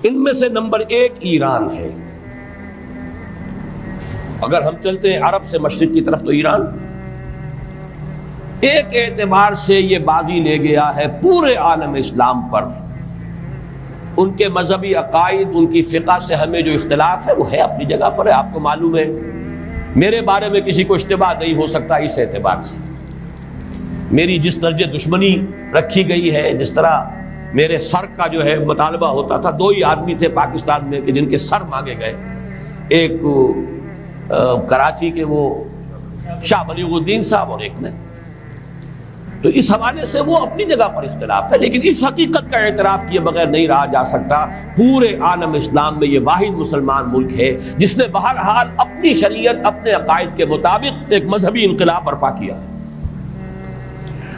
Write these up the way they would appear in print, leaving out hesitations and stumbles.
ان میں سے نمبر 1 ایران ہے. اگر ہم چلتے ہیں عرب سے مشرق کی طرف تو ایران ایک اعتبار سے یہ بازی لے گیا ہے پورے عالم اسلام پر. ان کے مذہبی عقائد، ان کی فقہ سے ہمیں جو اختلاف ہے وہ ہے اپنی جگہ پر ہے. آپ کو معلوم ہے میرے بارے میں کسی کو اشتباہ نہیں ہو سکتا اس اعتبار سے. میری جس درجے دشمنی رکھی گئی ہے، جس طرح میرے سر کا جو ہے مطالبہ ہوتا تھا، 2 ہی آدمی تھے پاکستان میں کہ جن کے سر مانگے گئے، ایک کراچی کے وہ شاہ بلیغ الدین صاحب اور ایک نے. تو اس حوالے سے وہ اپنی جگہ پر اختلاف ہے، لیکن اس حقیقت کا اعتراف کیے بغیر نہیں رہا جا سکتا پورے عالم اسلام میں یہ واحد مسلمان ملک ہے جس نے بہرحال اپنی شریعت، اپنے عقائد کے مطابق ایک مذہبی انقلاب برپا کیا ہے.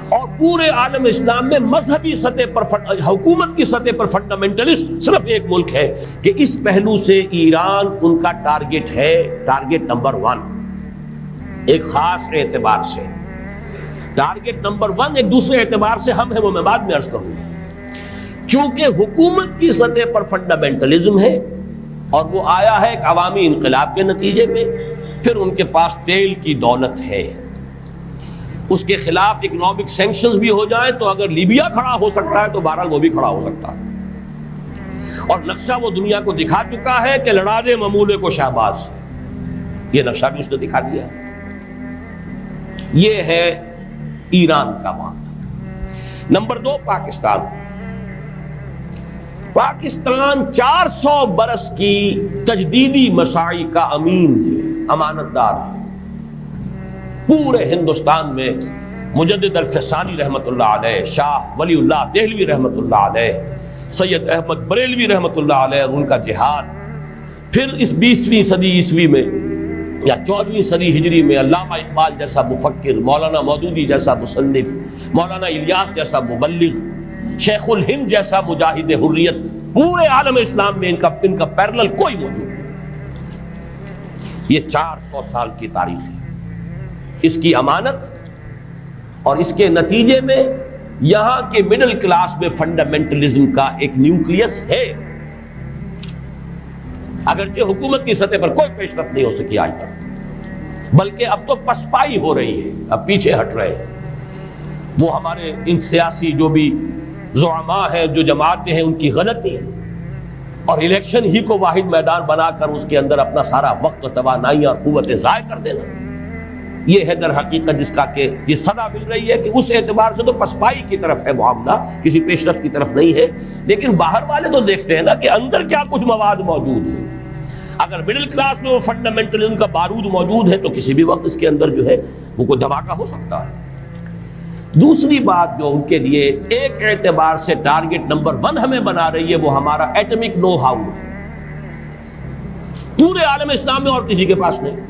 اور پورے عالم اسلام میں مذہبی سطح پر حکومت کی سطح پر فنڈامنٹلسٹ صرف ایک ملک ہے کہ اس پہلو سے ایران ان کا ٹارگٹ ہے، ٹارگٹ نمبر 1 ایک خاص اعتبار سے. ٹارگٹ نمبر 1 ایک دوسرے اعتبار سے ہم ہیں، وہ میں بعد میں عرض کروں گا. چونکہ حکومت کی سطح پر فنڈامنٹلزم ہے اور وہ آیا ہے ایک عوامی انقلاب کے نتیجے میں، پھر ان کے پاس تیل کی دولت ہے، اس کے خلاف اکنامک سینکشنز بھی ہو جائیں تو اگر لیبیا کھڑا ہو سکتا ہے تو بہرحال وہ بھی کھڑا ہو سکتا ہے. اور نقشہ وہ دنیا کو دکھا چکا ہے کہ لڑا دے ممولے کو شہباز، یہ نقشہ بھی اس نے دکھا دیا ہے. یہ ہے ایران کا معاملہ. نمبر 2 پاکستان. پاکستان 400 برس کی تجدیدی مساعی کا امین ہے، امانت دار ہے. پورے ہندوستان میں مجدد الفسانی رحمت اللہ علیہ، شاہ ولی اللہ دہلوی رحمت اللہ علیہ، سید احمد بریلوی رحمت اللہ علیہ اور ان کا جہاد، پھر اس 20ویں صدی عیسوی میں یا 14ویں صدی ہجری میں علامہ اقبال جیسا مفکر، مولانا مودودی جیسا مصنف، مولانا الیاس جیسا مبلغ، شیخ الہند جیسا مجاہد حریت، پورے عالم اسلام میں ان کا پیرلل کوئی موجود نہیں. یہ 400 سال کی تاریخ ہے. اس کی امانت اور اس کے نتیجے میں یہاں کے مڈل کلاس میں فنڈامنٹلزم کا ایک نیوکلیس ہے. اگرچہ حکومت کی سطح پر کوئی پیش رفت نہیں ہو سکی آج تک، بلکہ اب تو پسپائی ہو رہی ہے، اب پیچھے ہٹ رہے ہیں. وہ ہمارے ان سیاسی جو بھی زعماء ہیں، جو جماعتیں ہیں، ان کی غلطی اور الیکشن ہی کو واحد میدان بنا کر اس کے اندر اپنا سارا وقت و توانائی اور قوتیں ضائع کر دینا، یہ ہے در حقیقت جس کا کہ یہ صدا مل رہی ہے کہ اس اعتبار سے تو پسپائی کی طرف ہے معاملہ، کسی پیش رفت کی طرف نہیں ہے. لیکن باہر والے تو دیکھتے ہیں نا کہ اندر کیا کچھ مواد موجود ہے. اگر مڈل کلاس میں وہ فنڈامنٹلزم کا بارود موجود ہے تو کسی بھی وقت اس کے اندر جو ہے وہ کوئی دھماکہ ہو سکتا ہے. دوسری بات جو ان کے لیے ایک اعتبار سے ٹارگٹ نمبر 1 ہمیں بنا رہی ہے وہ ہمارا ایٹمک نو ہاؤ ہے. پورے عالم اسلام میں اور کسی کے پاس نہیں.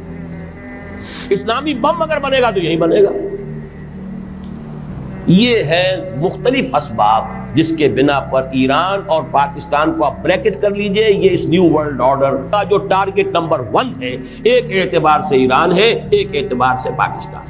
اسلامی بم اگر بنے گا تو یہی بنے گا. یہ ہے مختلف اسباب جس کے بنا پر ایران اور پاکستان کو آپ بریکٹ کر لیجئے، یہ اس نیو ورلڈ آرڈر کا جو ٹارگٹ نمبر 1 ہے ایک اعتبار سے ایران ہے، ایک اعتبار سے پاکستان.